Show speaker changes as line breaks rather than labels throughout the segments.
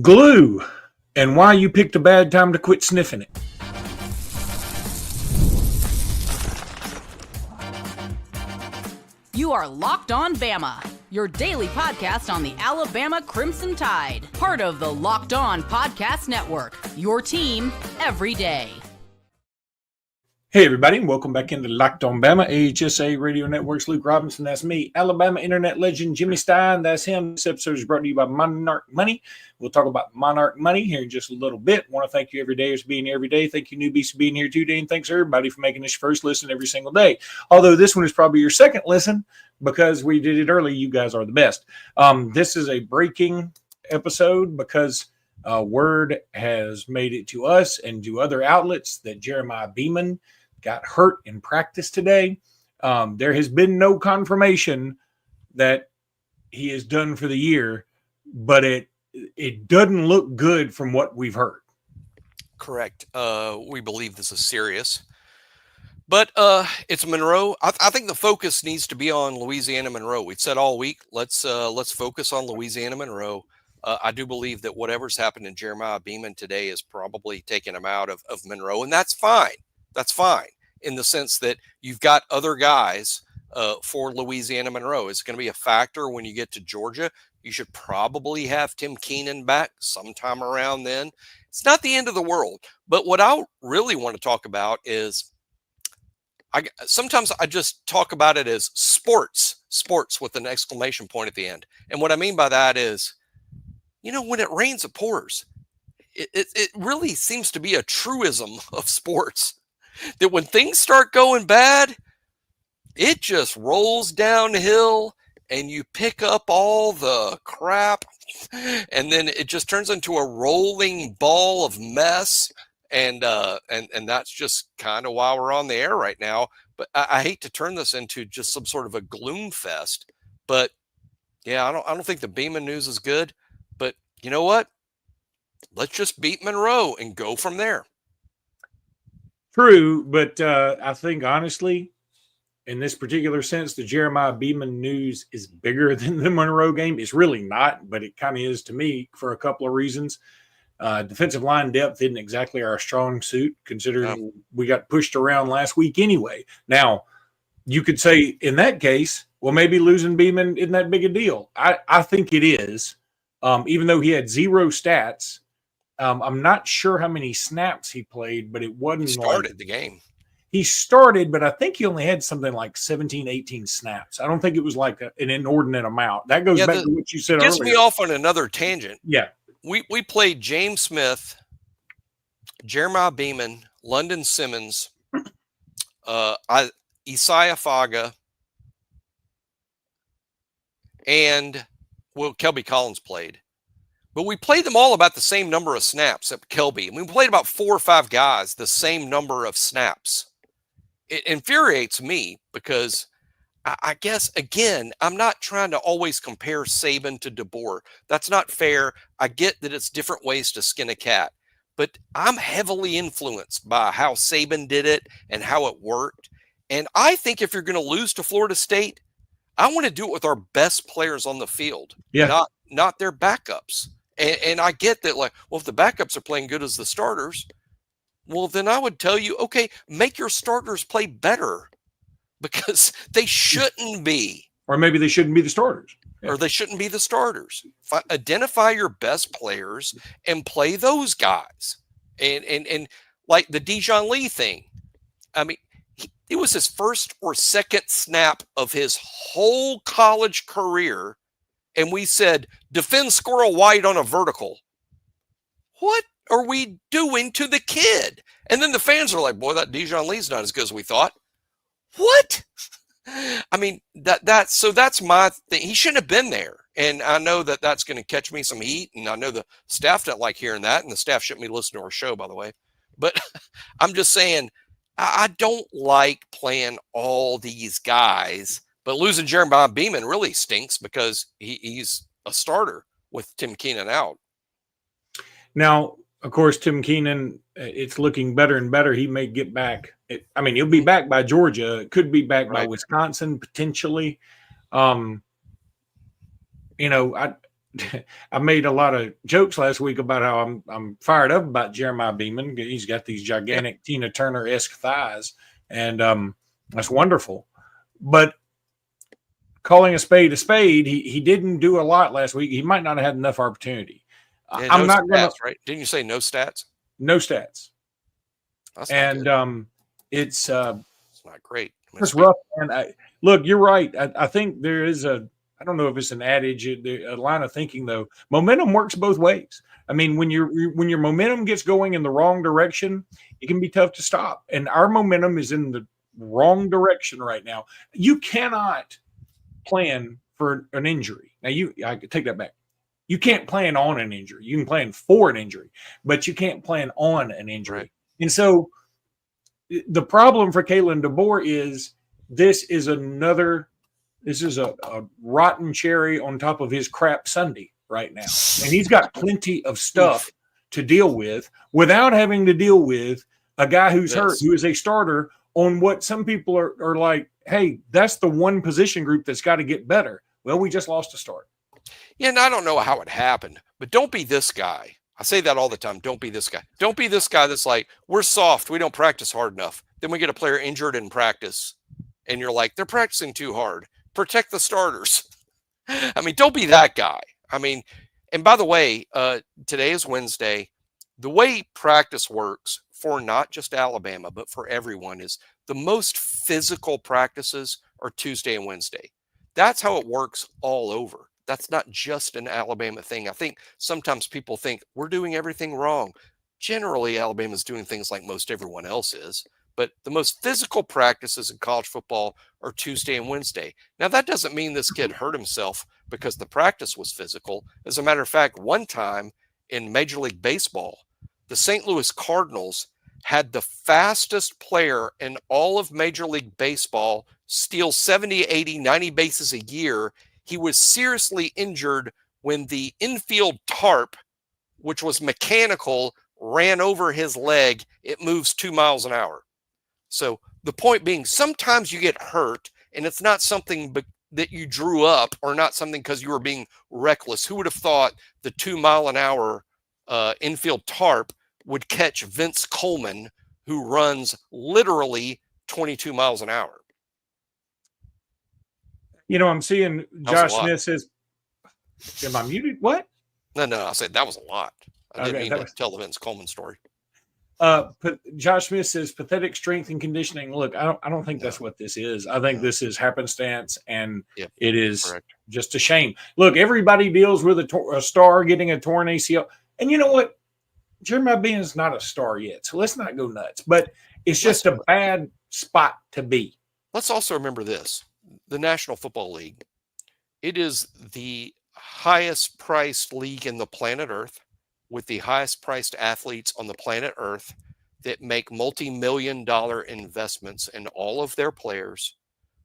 Glue, and why you picked a bad time to quit sniffing it.
You are Locked On Bama, your daily podcast on the Alabama Crimson Tide. Part of the Locked On Podcast Network, your team every day.
Hey, everybody, and welcome back into Locked On Bama, AHSA Radio Network's Luke Robinson. That's me. Alabama internet legend Jimmy Stein. That's him. This episode is brought to you by Monarch Money. We'll talk about Monarch Money here in just a little bit. I want to thank you every day for being here every day. Thank you, newbies, for being here today. And thanks, everybody, for making this your first listen every single day. Although this one is probably your second listen because we did it early. You guys are the best. This is a breaking episode because word has made it to us and to other outlets that Jeremiah Beaman got hurt in practice today. There has been no confirmation that he is done for the year, but it doesn't look good from what we've heard.
Correct. We believe this is serious, but it's Monroe. I think the focus needs to be on Louisiana Monroe. We've said all week, let's focus on Louisiana Monroe. I do believe that whatever's happened in Jeremiah Beaman today is probably taking him out of Monroe, and that's fine. That's fine in the sense that you've got other guys for Louisiana Monroe. It's going to be a factor when you get to Georgia. You should probably have Tim Keenan back sometime around then. It's not the end of the world. But what I really want to talk about is sometimes I just talk about it as sports with an exclamation point at the end. And what I mean by that is, when it rains, it pours. It really seems to be a truism of sports. That when things start going bad, it just rolls downhill and you pick up all the crap and then it just turns into a rolling ball of mess. And that's just kind of why we're on the air right now. But I hate to turn this into just some sort of a gloom fest. But yeah, I don't think the Beaman news is good. But you know what? Let's just beat Monroe and go from there.
True, but I think, honestly, in this particular sense, the Jeremiah Beaman news is bigger than the Monroe game. It's really not, but it kind of is to me for a couple of reasons. Defensive line depth isn't exactly our strong suit, considering we got pushed around last week anyway. Now, you could say in that case, well, maybe losing Beaman isn't that big a deal. I think it is, even though he had zero stats. I'm not sure how many snaps he played, but it wasn't.
He started the game.
He started, but I think he only had something like 17, 18 snaps. I don't think it was like an inordinate amount. That goes back to what you said earlier.
Gets me off on another tangent.
Yeah.
We played James Smith, Jeremiah Beaman, London Simmons, Isaiah Faga, and Kelby Collins played. But we played them all about the same number of snaps at Kelby. And we played about 4 or 5 guys the same number of snaps. It infuriates me because I guess, again, I'm not trying to always compare Saban to DeBoer. That's not fair. I get that it's different ways to skin a cat. But I'm heavily influenced by how Saban did it and how it worked. And I think if you're going to lose to Florida State, I want to do it with our best players on the field, not their backups. And I get that, like, well, if the backups are playing good as the starters, well, then I would tell you, okay, make your starters play better because they shouldn't be.
Or maybe they shouldn't be the starters.
Yeah. Or they shouldn't be the starters. Identify your best players and play those guys. And like the Dijon Lee thing, I mean, it was his first or second snap of his whole college career. And we said, defend Squirrel White on a vertical. What are we doing to the kid? And then the fans are like, boy, that Dijon Lee's not as good as we thought. What? I mean, that's my thing. He shouldn't have been there. And I know that that's going to catch me some heat. And I know the staff don't like hearing that. And the staff shouldn't be listening to our show, by the way. But I'm just saying, I don't like playing all these guys. But losing Jeremiah Beaman really stinks because he's a starter with Tim Keenan out.
Now, of course, Tim Keenan, it's looking better and better. He may get back. He'll be back by Georgia. Could be back by Wisconsin, potentially. I made a lot of jokes last week about how I'm fired up about Jeremiah Beaman. He's got these gigantic Tina Turner-esque thighs, and that's wonderful. But calling a spade, he didn't do a lot last week. He might not have had enough opportunity.
Yeah,
I'm
no
not going
stats, right? Didn't you say no stats?
No stats.
That's
and it's
not great.
It's rough. And look, you're right. I think there is I don't know if it's an adage, a line of thinking though. Momentum works both ways. I mean, when your momentum gets going in the wrong direction, it can be tough to stop. And our momentum is in the wrong direction right now. You cannot plan for an injury. Now, I could take that back. You can't plan on an injury. You can plan for an injury, but you can't plan on an injury. Right. And so the problem for Kalen DeBoer is this is a rotten cherry on top of his crap sundae right now. And he's got plenty of stuff to deal with without having to deal with a guy who's hurt, who is a starter on what some people are like, hey, that's the one position group that's got to get better. Well, we just lost a start.
Yeah, and I don't know how it happened, but don't be this guy. I say that all the time. Don't be this guy. Don't be this guy that's like, we're soft. We don't practice hard enough. Then we get a player injured in practice, and you're like, they're practicing too hard. Protect the starters. I mean, don't be that guy. I mean, and by the way, today is Wednesday. The way practice works for not just Alabama, but for everyone is the most physical practices are Tuesday and Wednesday. That's how it works all over. That's not just an Alabama thing. I think sometimes people think we're doing everything wrong. Generally, Alabama's doing things like most everyone else is. But the most physical practices in college football are Tuesday and Wednesday. Now, that doesn't mean this kid hurt himself because the practice was physical. As a matter of fact, one time in Major League Baseball, the St. Louis Cardinals had the fastest player in all of Major League Baseball steal 70, 80, 90 bases a year. He was seriously injured when the infield tarp, which was mechanical, ran over his leg. It moves 2 miles an hour. So the point being, sometimes you get hurt, and it's not something that you drew up or not something because you were being reckless. Who would have thought the 2 mile an hour infield tarp would catch Vince Coleman, who runs literally 22 miles an hour?
You know, I'm seeing Josh Smith says, am I muted? What?
No, I said that was a lot. I didn't mean to tell the Vince Coleman story.
Josh Smith says pathetic strength and conditioning. Look, I don't think that's what this is. I think this is happenstance, and it is just a shame. Look, everybody deals with a star getting a torn ACL. And you know what? Jeremiah Bean is not a star yet, so let's not go nuts. But it's just a bad spot to be.
Let's also remember this. The National Football League, it is the highest priced league in the planet Earth with the highest priced athletes on the planet Earth that make multi-million-dollar investments in all of their players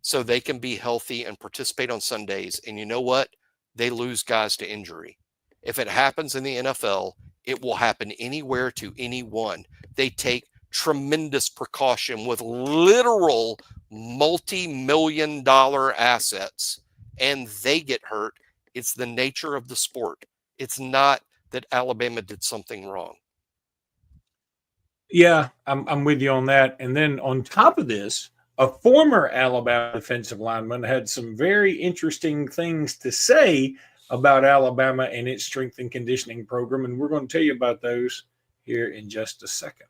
so they can be healthy and participate on Sundays. And you know what? They lose guys to injury. If it happens in the NFL, it will happen anywhere to anyone. They take tremendous precaution with literal multi-million-dollar assets, and they get hurt. It's the nature of the sport. It's not that Alabama did something wrong.
Yeah, I'm with you on that. And then on top of this, a former Alabama defensive lineman had some very interesting things to say about Alabama and its strength and conditioning program, and we're going to tell you about those here in just a second.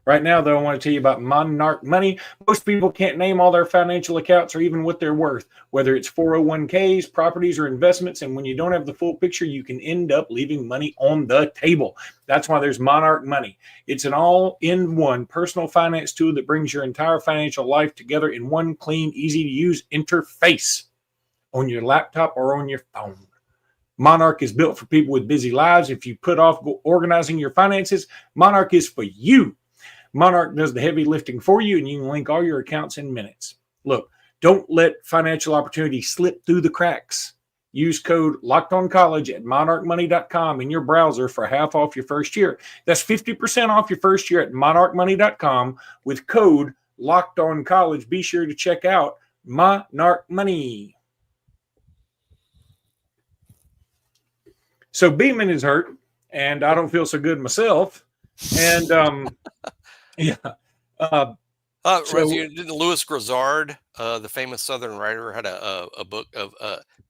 Right now, though, I want to tell you about Monarch Money. Most people can't name all their financial accounts or even what they're worth, whether it's 401ks, properties, or investments. And when you don't have the full picture, you can end up leaving money on the table. That's why there's Monarch Money. It's an all-in-one personal finance tool that brings your entire financial life together in one clean, easy-to-use interface on your laptop or on your phone. Monarch is built for people with busy lives. If you put off organizing your finances, Monarch is for you. Monarch does the heavy lifting for you, and you can link all your accounts in minutes. Look, don't let financial opportunity slip through the cracks. Use code LOCKEDONCollege at monarchmoney.com in your browser for half off your first year. That's 50% off your first year at monarchmoney.com with code LOCKEDONCollege. Be sure to check out Monarch Money. So Beaman is hurt, and I don't feel so good myself. And yeah.
Didn't Louis Grizzard, the famous Southern writer, had a book of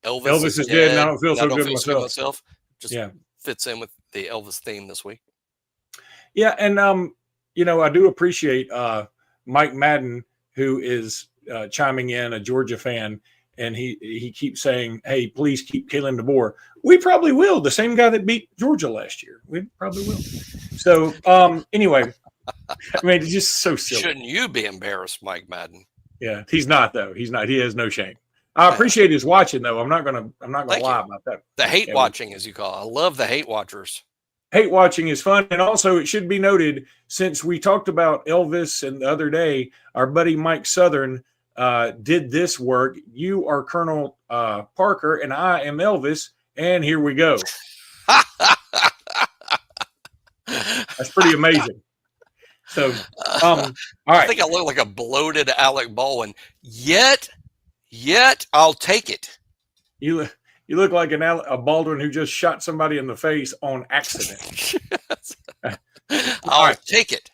Elvis is dead, and I don't feel so good
myself. Just
yeah.
fits in with the Elvis theme this week.
Yeah, and I do appreciate Mike Madden, who is chiming in, a Georgia fan, and he keeps saying, "Hey, please keep killing DeBoer." We probably will. The same guy that beat Georgia last year. We probably will. So anyway, I mean, it's just so silly.
Shouldn't you be embarrassed, Mike Madden?
Yeah, he's not though. He's not. He has no shame. I appreciate his watching though. I'm not gonna lie about that.
The hate watching, as you call it. I love the hate watchers.
Hate watching is fun. And also it should be noted, since we talked about Elvis and the other day, our buddy Mike Southern did this work. You are Colonel Parker and I am Elvis. And here we go. That's pretty amazing. So, all right.
I think I look like a bloated Alec Baldwin. Yet I'll take it.
You look like a Baldwin who just shot somebody in the face on accident.
I'll take it.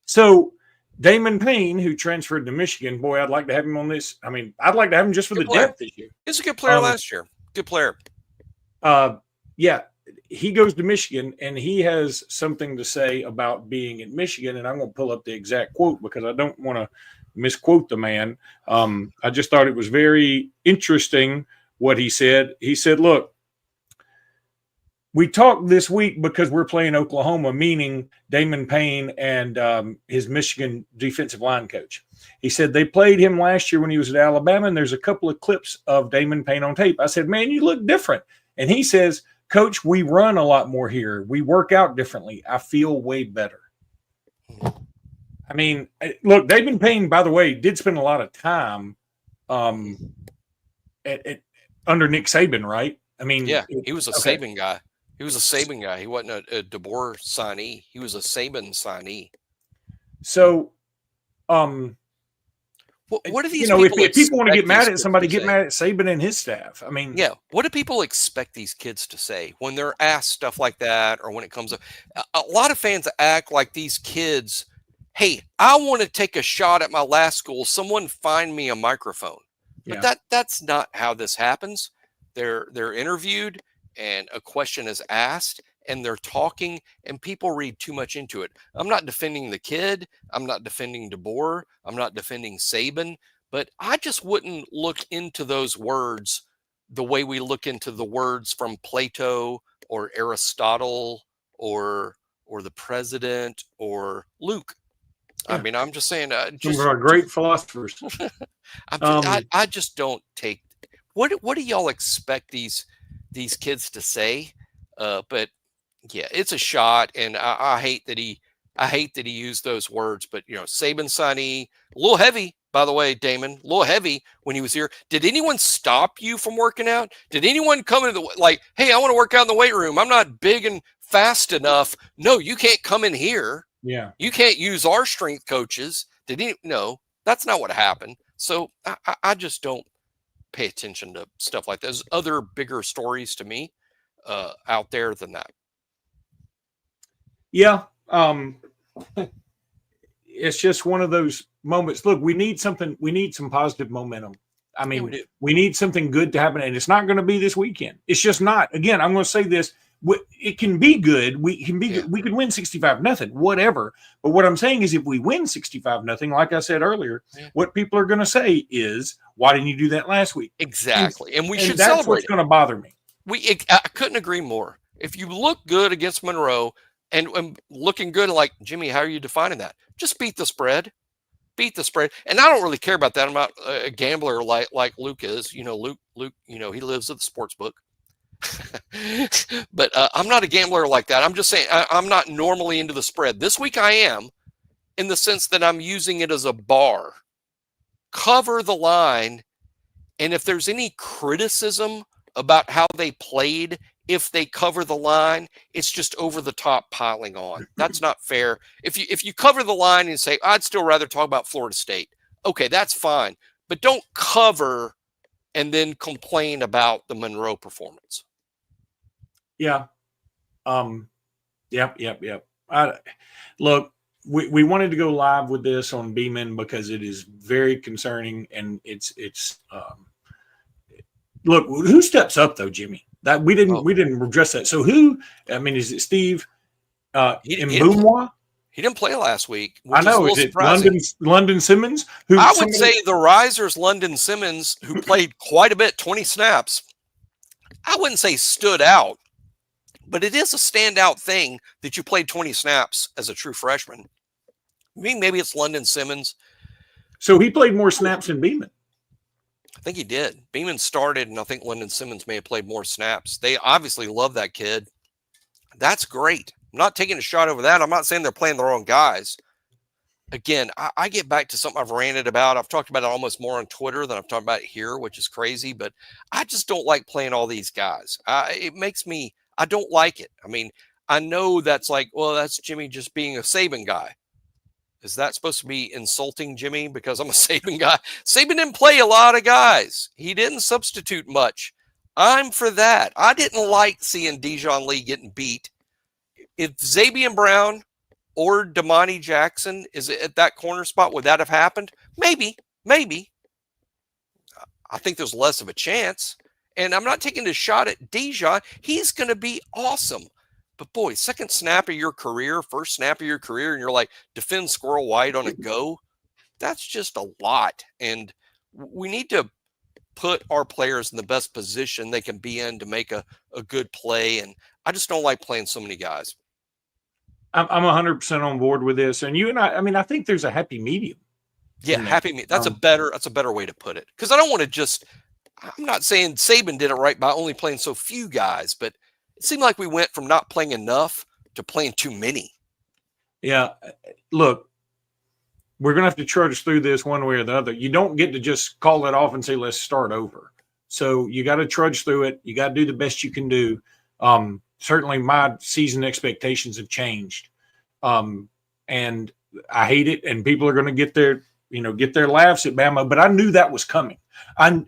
So Damon Payne, who transferred to Michigan, boy, I'd like to have him on this. I mean, I'd like to have him just for the depth this year.
He's a good player last year. Good player.
Yeah, he goes to Michigan, and he has something to say about being at Michigan, and I'm going to pull up the exact quote because I don't want to misquote the man. I just thought it was very interesting what he said. He said, look, we talked this week because we're playing Oklahoma, meaning Damon Payne and his Michigan defensive line coach. He said they played him last year when he was at Alabama, and there's a couple of clips of Damon Payne on tape. I said, man, you look different. And he says, Coach, we run a lot more here. We work out differently. I feel way better. I mean, look, Damon Payne, by the way, did spend a lot of time under Nick Saban, right? I mean,
yeah, he was a Saban guy. He was a Saban guy. He wasn't a DeBoer signee. He was a Saban signee.
So,
what do these
if people want to get mad at somebody, get mad at Saban and his staff. I mean,
yeah. What do people expect these kids to say when they're asked stuff like that, or when it comes up? A lot of fans act like these kids. Hey, I want to take a shot at my last school. Someone find me a microphone. But that's not how this happens. They're interviewed, and a question is asked, and they're talking, and people read too much into it. I'm not defending the kid. I'm not defending DeBoer. I'm not defending Saban. But I just wouldn't look into those words the way we look into the words from Plato or Aristotle or the president or Luke. Yeah. I mean, I'm just saying.
Some of our great philosophers.
I just don't take. What do y'all expect these kids to say? But yeah, it's a shot, and I hate that he used those words. But Saban signee, a little heavy, by the way, Damon, a little heavy when he was here. Did anyone stop you from working out? Did anyone come into hey, I want to work out in the weight room. I'm not big and fast enough. No, you can't come in here.
Yeah,
you can't use our strength coaches. No, that's not what happened. So I just don't pay attention to stuff like that. There's other bigger stories to me out there than that.
Yeah. It's just one of those moments. Look, we need something. We need some positive momentum. I mean, we need something good to happen, and it's not going to be this weekend. It's just not. Again, I'm going to say this. It can be good. We can be good. We could win 65-0, whatever. But what I'm saying is, if we win 65-0, like I said earlier, what people are going to say is, "Why didn't you do that last week?"
Exactly, and we should
that's
celebrate.
What's going to bother me.
I couldn't agree more. If you look good against Monroe and looking good, like Jimmy, how are you defining that? Just beat the spread. Beat the spread. And I don't really care about that. I'm not a gambler like Luke is. Luke. He lives at the sports book. But I'm not a gambler like that. I'm just saying I'm not normally into the spread. This week I am, in the sense that I'm using it as a bar. Cover the line, and if there's any criticism about how they played, if they cover the line, it's just over the top piling on. That's not fair. If you cover the line and say, I'd still rather talk about Florida State, okay, that's fine. But don't cover and then complain about the Monroe performance.
Yeah. Yep. Look, we wanted to go live with this on Beaman because it is very concerning, and it's look, who steps up though, Jimmy? That we didn't address that. So who? I mean, is it Steve Mbumwa?
He didn't play last week.
I know. Is it London Simmons?
I would say the risers, London Simmons, who played quite a bit, 20 snaps. I wouldn't say stood out, but it is a standout thing that you played 20 snaps as a true freshman. I mean, maybe it's London Simmons.
So he played more snaps than Beaman.
I think he did. Beaman started, and I think London Simmons may have played more snaps. They obviously love that kid. That's great. I'm not taking a shot over that. I'm not saying they're playing the wrong guys. Again, I get back to something I've ranted about. I've talked about it almost more on Twitter than I've talked about it here, which is crazy. But I just don't like playing all these guys. It makes me – I don't like it. I mean, I know that's like, well, that's Jimmy just being a Saban guy. Is that supposed to be insulting Jimmy because I'm a Saban guy? Saban didn't play a lot of guys. He didn't substitute much. I'm for that. I didn't like seeing Dijon Lee getting beat. If Zabian Brown or Damani Jackson is at that corner spot, would that have happened? Maybe. I think there's less of a chance. And I'm not taking a shot at Dijon. He's going to be awesome. But boy, second snap of your career, first snap of your career, and you're like, defend Squirrel White on a go. That's just a lot. And we need to put our players in the best position they can be in to make a good play. And I just don't like playing so many guys.
I'm 100% on board with this. And you and I mean, I think there's a happy medium.
Yeah, happy medium. That's a better way to put it. Because I don't want to just, I'm not saying Saban did it right by only playing so few guys, but it seemed like we went from not playing enough to playing too many.
Yeah. Look, we're going to have to trudge through this one way or the other. You don't get to just call it off and say, let's start over. So you got to trudge through it. You got to do the best you can do. Certainly my season expectations have changed. And I hate it. And people are going to get their laughs at Bama, but I knew that was coming. I'm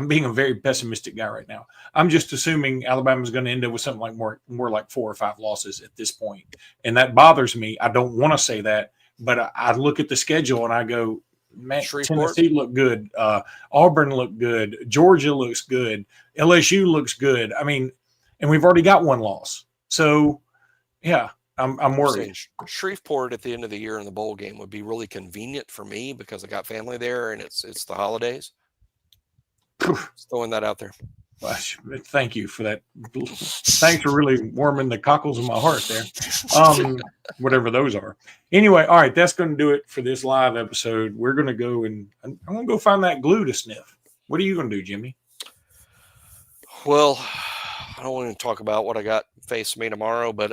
being a very pessimistic guy right now. I'm just assuming Alabama's going to end up with something like more like 4 or 5 losses at this point. And that bothers me. I don't want to say that, but I look at the schedule and I go, man, Tennessee looked good. Auburn looked good. Georgia looks good. LSU looks good. I mean, and we've already got 1 loss. So, yeah, I'm worried.
Shreveport at the end of the year in the bowl game would be really convenient for me because I got family there and it's the holidays. Just throwing that out there.
Well, thank you for that. Thanks for really warming the cockles of my heart there. Whatever those are. Anyway, all right, that's going to do it for this live episode. We're going to go and I'm going to go find that glue to sniff. What are you going to do, Jimmy?
Well, I don't want to talk about what I got facing me tomorrow, but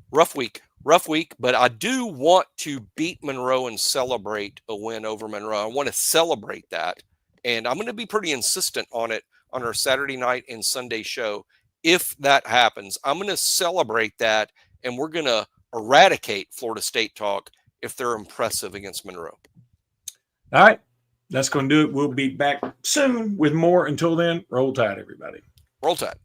rough week. But I do want to beat Monroe and celebrate a win over Monroe. I want to celebrate that. And I'm going to be pretty insistent on it on our Saturday night and Sunday show. If that happens, I'm going to celebrate that, and we're going to eradicate Florida State talk if they're impressive against Monroe.
All right. That's going to do it. We'll be back soon with more. Until then, roll tide, everybody.
Roll Tide.